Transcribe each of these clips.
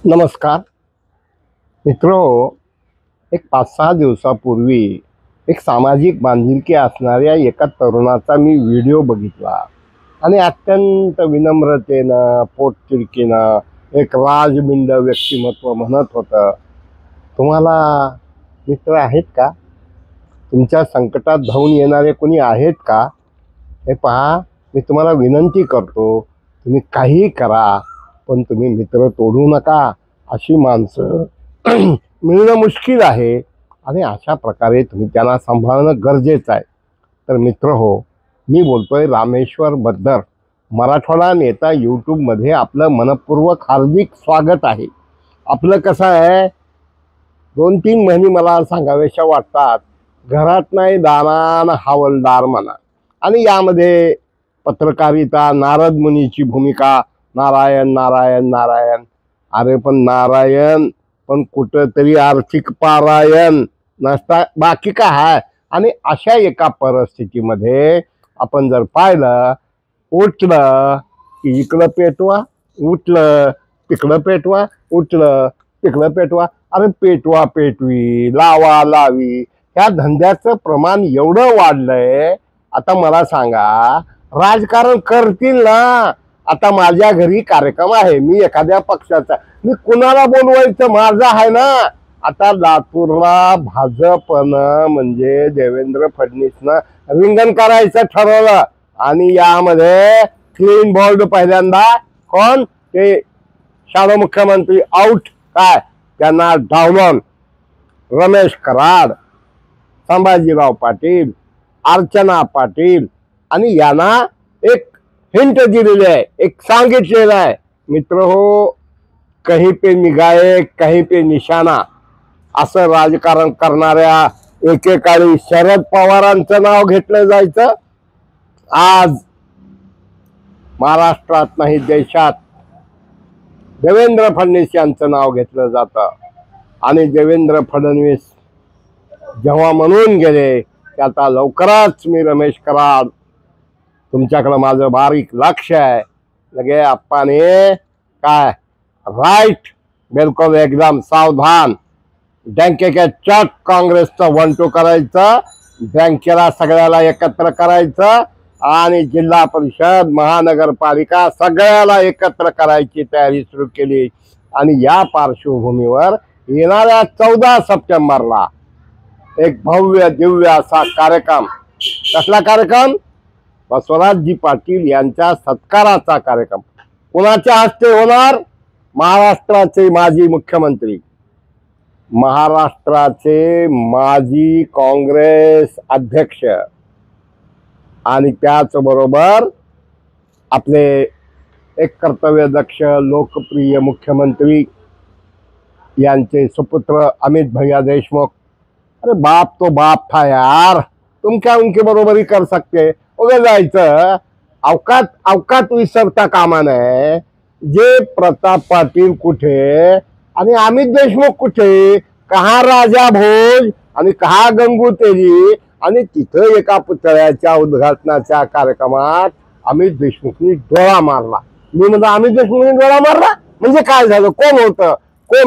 नमस्कार मित्रो, एक 5-6 दिवसापूर्वी एक सामाजिक बांधिलकी असणाऱ्या एका तरुणाचा मी व्हिडिओ बघितला आणि अत्यंत विनम्रतेनं पोटतिडकीनं एक राजबिंड व्यक्तिमत्व म्हणत होतं. तुम्हाला मित्र आहेत का? तुमच्या संकटात धावून येणारे कोणी आहेत का? हे पहा, मी तुम्हाला विनंती करतो, तुम्ही काही करा पण तुम्ही मित्र तोडू नका. अशी माणसं मिळणं मुश्किल आहे आणि अशा प्रकारे तुम्ही त्यांना सांभाळणं गरजेचं आहे. तर मित्र हो, मी बोलतोय रामेश्वर बद्दर, मराठवाडा नेता. यूट्यूबमध्ये आपलं मनपूर्वक हार्दिक स्वागत आहे. आपलं कसं आहे, 2-3 महिने मला सांगावेशा वाटतात. घरात नाही दानान हवालदार म्हणा. आणि यामध्ये पत्रकारिता, नारद मुनीची भूमिका. नारायण नारायण नारायण. अरे पण नारायण पण कुठंतरी आर्थिक पारायण नसता, बाकी काय आहे. आणि अशा एका परिस्थितीमध्ये आपण जर पाहिलं, उठलं की इकडं पेटवा, उठलं तिकडं पेटवा, उठलं तिकडं पेटवा. अरे पेटवा पेटवी, लावा लावी, ह्या धंद्याचं प्रमाण एवढं वाढलंय. आता मला सांगा, राजकारण करतील ना. आता माझ्या घरी कार्यक्रम आहे, मी एखाद्या पक्षाचा, मी कुणाला बोलवायचं, माझा आहे ना. आता लातूरला भाजपनं म्हणजे देवेंद्र फडणवीसनं रिंगण करायचं ठरवलं आणि यामध्ये क्लीन बोल्ड पहिल्यांदा कोण, ते शाळा मुख्यमंत्री आउट, काय त्यांना डावलून रमेश कराड, संभाजीराव पाटील, अर्चना पाटील. आणि यांना एक हिंट दिलेली आहे, एक सांगितलेलं आहे, मित्र हो, कहीं पे निगाहे कहीं पे निशाणा. असं राजकारण करणाऱ्या एकेकाळी शरद पवारांचं नाव घेतलं जायचं. आज महाराष्ट्रात नाही देशात देवेंद्र फडणवीस यांचं नाव घेतलं जातं. आणि देवेंद्र फडणवीस जेव्हा म्हणून गेले की आता लवकरच मी रमेश कराड, तुमच्याकडे माझं बारीक लक्ष आहे, लगे आप्पाने काय राईट, बिलकुल एकदम सावधान, बँकेच्या चट काँग्रेसचं 1-2 करायचं, बँकेला सगळ्याला एकत्र करायचं आणि जिल्हा परिषद महानगरपालिका सगळ्याला एकत्र करायची तयारी सुरू केली. आणि या पार्श्वभूमीवर येणाऱ्या 14 सप्टेंबरला एक भव्य दिव्य असा कार्यक्रम. कसला कार्यक्रम? बसवराजजी पाटील यांच्या सत्काराचा कार्यक्रम. कोणाच्या हस्ते होणार? महाराष्ट्राचे माजी मुख्यमंत्री, महाराष्ट्राचे माजी काँग्रेस अध्यक्ष आणि त्याचबरोबर आपले एक कर्तव्यदक्ष लोकप्रिय मुख्यमंत्री यांचे सुपुत्र अमित भैया देशमुख. अरे बाप तो बाप था यार, तुम क्या उनके बरोबरी कर सकते? उभे जायचं, अवकात विसरता कामा नये. जे प्रताप पाटील कुठे आणि अमित देशमुख कुठे, कहा राजा भोज आणि कहा गंगू तेली. आणि तिथं एका पुतळ्याच्या उद्घाटनाच्या कार्यक्रमात अमित देशमुखनी डोळा मारला. मी म्हणतो अमित देशमुखनी डोळा मारला म्हणजे काय झालं? कोण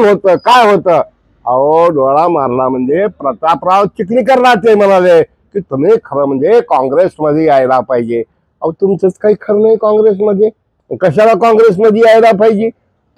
होतं काय होतं? अहो, डोळा मारला म्हणजे प्रतापराव चिखलीकरराचे म्हणाले की तुम्ही खरं म्हणजे काँग्रेसमध्ये यायला पाहिजे. अहो, तुमचंच काही खरं नाही काँग्रेसमध्ये. कशाला काँग्रेसमध्ये यायला पाहिजे?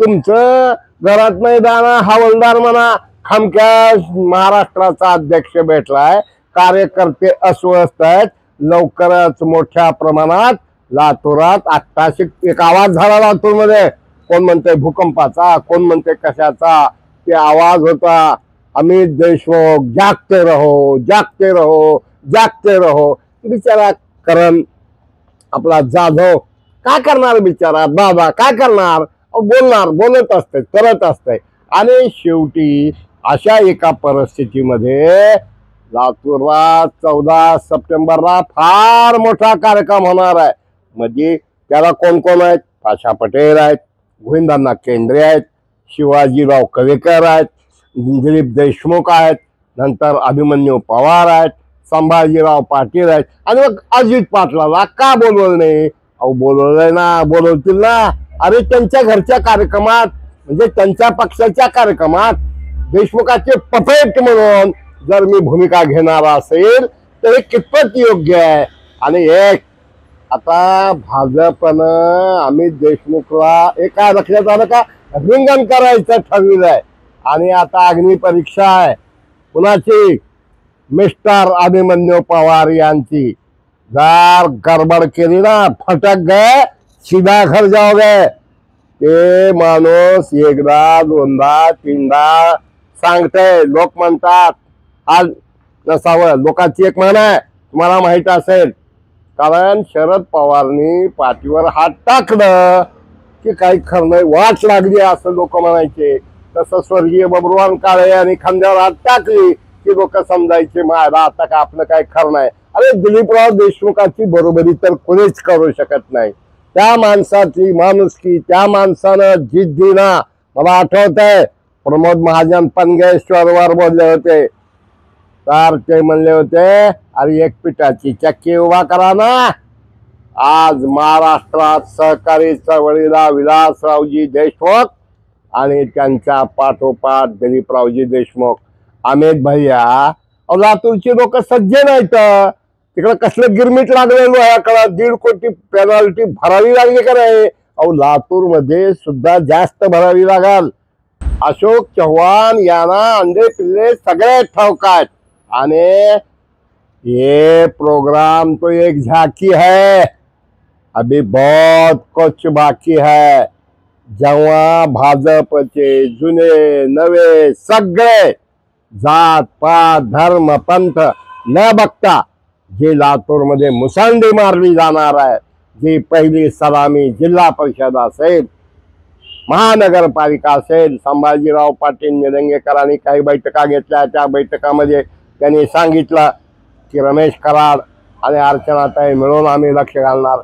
तुमचं घरात नाही दाना हवालदार म्हणा, खमक्या महाराष्ट्राचा अध्यक्ष भेटलाय, कार्यकर्ते अस्वस्थ आहेत. लवकरच मोठ्या प्रमाणात लातूरात आत्ताशी एक आवाज झाला लातूरमध्ये, कोण म्हणते भूकंपाचा, कोण म्हणते कशाचा, ते आवाज होता अमित देशमुख जागते रहो जागते रहो जागते रहो. बिचारा करण आपला जाधव काय करणार, बिचारा बाबा काय करणार? बोलणार, बोलत असते, करत असते. आणि शेवटी अशा एका परिस्थितीमध्ये लातूरला 14 सप्टेंबरला फार मोठा कार्यक्रम होणार आहे. म्हणजे त्याला कोण कोण आहेत? आशा पटेल आहेत, गोविंदांना केंद्रे आहेत, शिवाजीराव कवेकर आहेत, दिलीप देशमुख आहेत, नंतर अभिमन्यू पवार आहेत, संभाजीराव पाटील आहेत. आणि मग अजित पाटलाला का बोलवलं नाही? अहो बोलवलंय ना, बोलवतील ना. अरे त्यांच्या घरच्या कार्यक्रमात म्हणजे त्यांच्या पक्षाच्या कार्यक्रमात देशमुखाचे पपेट म्हणून जर मी भूमिका घेणार असेल तर हे कितपत योग्य आहे। आणि एक आता भाजपनं अमित देशमुखला एका लक्षात आलं का रिंगण करायचं ठरविलंय आणि आता अग्निपरीक्षा आहे कुणाची, मिस्टर अभिमन्यू पवार यांची। जर गडबड केली ना फटक गए सीधा घर जाओगे। ते माणूस एकदा दोनदा तीनदा सांगते, लोक म्हणतात आज नसावं, लोकांची एक म्हण आहे तुम्हाला माहित असेल, कारण शरद पवारनी पाठीवर हात टाकलं की काही खरं नाही वाट लागली असं लोक म्हणायचे। तसं स्वर्गीय बबरुवान काळे आणि खांद्यावर हात टाकली की लोक समजायचे मायला आता का आपलं काय खरं नाही। अरे दिलीपराव देशमुखाची बरोबरी तर कोणीच करू शकत नाही। त्या माणसाची माणुसकी, त्या माणसानं जिद्दीना, मला आठवतंय प्रमोद महाजन पनगेश्वरवर बोलले होते तर ते म्हणले होते अरे एक पिठाची चक्की उभा करा ना। आज महाराष्ट्रात सहकारी चळवळीला विलासरावजी देशमुख आणि त्यांच्या पाठोपाठ दिलीपरावजी देशमुख, अमित भैया, लातूरची लोक सज्ज नाहीत, तिकडे कसलं गिरमिट लागलेलो आहे, याकडे 1.5 कोटी पेनल्टी भरावी लागली का नाही, अहो लातूर मध्ये सुद्धा जास्त भरावी लागल। अशोक चव्हाण यांना अंडे पिल्ले सगळे ठाऊकात आणि ये प्रोग्राम तो एक झांकी है, अभी बहुत कुछ बाकी है। जेव्हा भाजपचे जुने नवे सगळे जात पात धर्म पंथ न बघता जे लातूर मध्ये मुसंडी मारली जाणार आहे, जी पहिली सलामी जिल्हा परिषद असेल, महानगरपालिका असेल, संभाजीराव पाटील निलंगेकरांनी काही बैठका घेतल्या, त्या बैठकामध्ये त्यांनी सांगितलं की रमेश कराड आणि अर्चनाताई मिळून आम्ही लक्ष घालणार,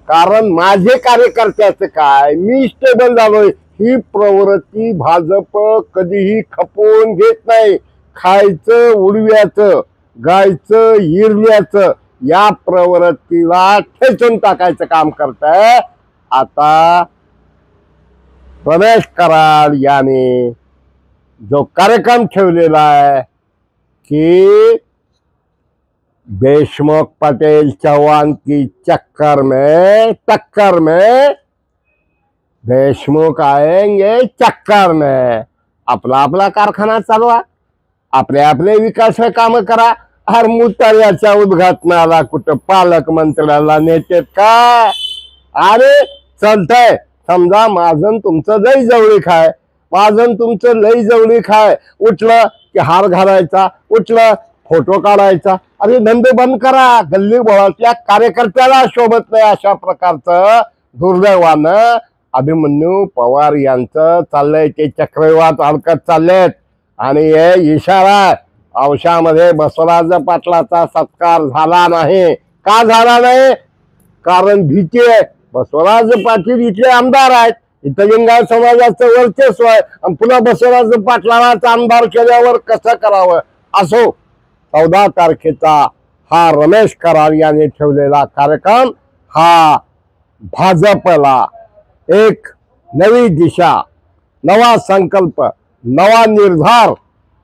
कारण माझे कार्यकर्त्याचं काय, मी स्टेबल झालोय। ही प्रवृत्ती भाजप कधीही खपवून घेत नाही। खायचं उडव्याचं, गायचं हिरल्याचं या प्रवृत्तीला ठेचून टाकायचं काम करताय। आता रमेश कराड यांनी जो कार्यक्रम ठेवलेला आहे कि देशमुख पटेल चौहान की टक्कर में देशमुख आएंगे चक्कर में, आपला आपला कारखाना चालवा, आपले आपले विकास काम करा। हर मुतार्याच्या उद्घाटनाला कुठं पालकमंत्र्याला नेतेत का? अरे चालतंय, समजा माझं तुमचं लई जवळीक आहे, माझं तुमचं लई जवळीक आहे, उठलं की हार घालायचा, उठलं फोटो काढायचा, अरे धंदे बंद करा। गल्ली बोळातल्या कार्यकर्त्याला शोभत नाही अशा प्रकारचं दुर्दैवानं अभिमन्यू पवार यांचं चाललंय, ते चक्रव्यूहात अडकत चाललेत। आणि हे इशारा औशामध्ये बसवराज पाटलाचा सत्कार झाला नाही, का झाला नाही? कारण भीती आहे। बसवराज पाटील इथले आमदार आहेत, इथं लिंगायत समाजाचं वर्चस्व आहे, आणि पुन्हा बसवराज पाटलालाच आमदार केल्यावर कसं करावं। असो, 14 तारखेचा हा रमेश कराड यांनी ठेवलेला कार्यक्रम हा भाजपला एक नवी दिशा, नवा संकल्प, नवा निर्धार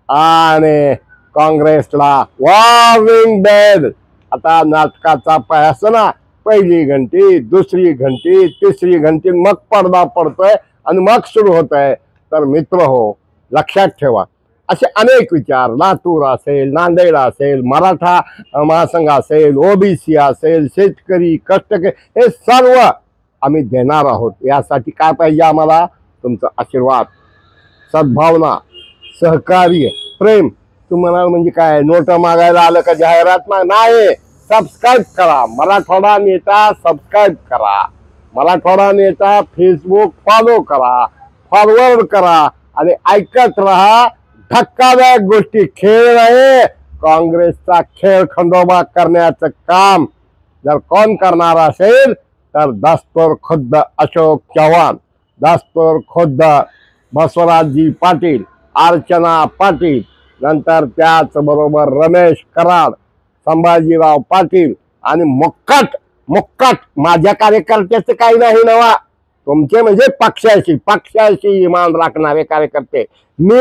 आणि काँग्रेसला वॉर्निंग बेल। आता नाटकाचा पायास ना, पहिली घंटी, दुसरी घंटी, तिसरी घंटी, मग पडदा पडतोय आणि मग सुरू होत आहे। तर मित्र हो, लक्षात ठेवा, असे अनेक विचार लातूर असेल, नांदेड असेल, मराठा महासंघ असेल, ओबीसी असेल, शेतकरी, कष्टकरी, हे सर्व आम्ही देणार आहोत। यासाठी काय पाहिजे आम्हाला? तुमचा आशीर्वाद, सद्भावना, सहकार्य, प्रेम। तुम्हाला म्हणजे काय, नोट मागायला आलं का जाहिरात नाही, सबस्क्राईब करा, मराठवाडा नेता सबस्क्राईब करा, मराठवाडा नेता फेसबुक फॉलो करा, फॉरवर्ड करा आणि ऐकत राहा। धक्कादायक गोष्टी, खेळ नाही, काँग्रेसचा खेळ खंडोबा करण्याचं काम जर कोण करणार असेल तर दस्तूर खुद्द अशोक चव्हाण, दस्तूर खुद्द बसवराजजी पाटील, अर्चना पाटील, नंतर त्याच बरोबर रमेश कराड, संभाजीराव पाटील आणि मुक्काट माझ्या कार्यकर्त्याचं काही नाही नवा, तुमचे म्हणजे पक्षाशी इमान राखणारे कार्यकर्ते। मी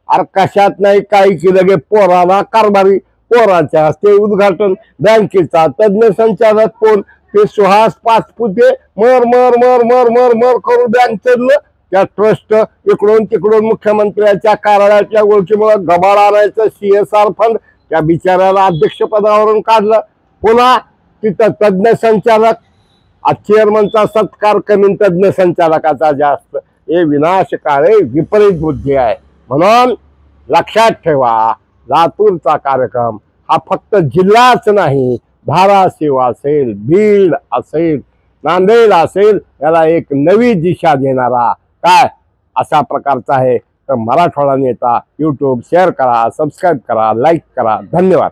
अरे कशात नाही काही केलं गे, पोराला कारभारी, पोराच्या हस्ते उद्घाटन, बँकेचा तज्ञ संचालक कोण, ते सुहास पाचपुते मर मर मर मर मर मर करून बँक चढलं, त्या ट्रस्ट इकडून तिकडून मुख्यमंत्र्यांच्या कार्यालयाच्या ओळखीमुळे गबाळ आणायचं, CSR फंड त्या बिचाऱ्याला अध्यक्षपदावरून काढलं, पुन्हा तिथं तज्ञ संचालक, चेअरमनचा सत्कार कमी तज्ञ संचालकाचा जास्त, हे विनाशकारी विपरीत बुद्धी आहे। म्हणून लक्षात ठेवा, लातूरचा कार्यक्रम हा फक्त जिल्हाच नाही, धाराशिव असेल, बीड असेल, नांदेड असेल, याला एक नवी दिशा देणारा काय अशा प्रकारचा आहे। तर मराठवाडा नेता YouTube शेअर करा, सबस्क्राईब करा, लाईक करा। धन्यवाद।